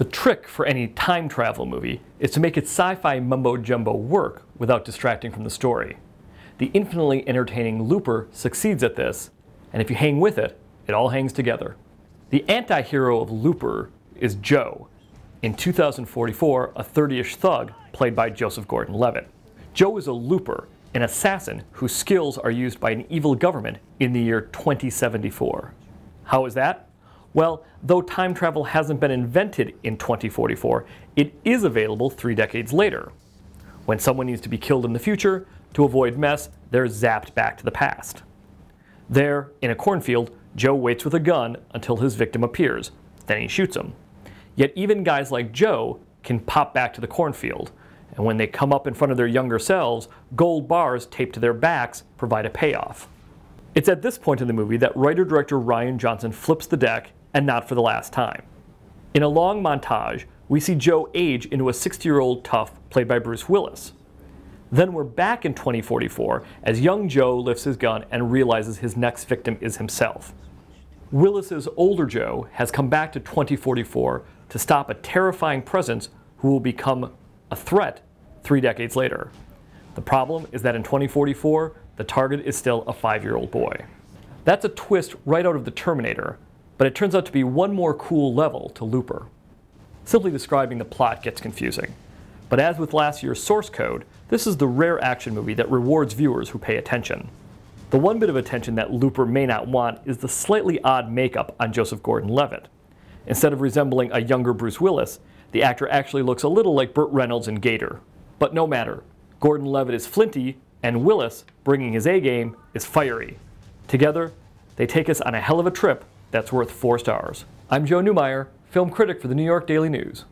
The trick for any time travel movie is to make its sci-fi mumbo-jumbo work without distracting from the story. The infinitely entertaining Looper succeeds at this, and if you hang with it, it all hangs together. The anti-hero of Looper is Joe, in 2044, a 30-ish thug played by Joseph Gordon-Levitt. Joe is a looper, an assassin whose skills are used by an evil government in the year 2074. How is that? Well, though time travel hasn't been invented in 2044, it is available 3 decades later. When someone needs to be killed in the future, to avoid mess, they're zapped back to the past. There, in a cornfield, Joe waits with a gun until his victim appears. Then he shoots him. Yet even guys like Joe can pop back to the cornfield, and when they come up in front of their younger selves, gold bars taped to their backs provide a payoff. It's at this point in the movie that writer-director Rian Johnson flips the deck, and not for the last time. In a long montage, we see Joe age into a 60-year-old tough played by Bruce Willis. Then we're back in 2044 as young Joe lifts his gun and realizes his next victim is himself. Willis's older Joe has come back to 2044 to stop a terrifying presence who will become a threat 3 decades later. The problem is that in 2044, the target is still a 5-year-old boy. That's a twist right out of The Terminator, but it turns out to be one more cool level to Looper. Simply describing the plot gets confusing. But as with last year's Source Code, this is the rare action movie that rewards viewers who pay attention. The one bit of attention that Looper may not want is the slightly odd makeup on Joseph Gordon-Levitt. Instead of resembling a younger Bruce Willis, the actor actually looks a little like Burt Reynolds in Gator. But no matter. Gordon-Levitt is flinty, and Willis, bringing his A-game, is fiery. Together, they take us on a hell of a trip that's worth 4 stars. I'm Joe Neumaier, film critic for the New York Daily News.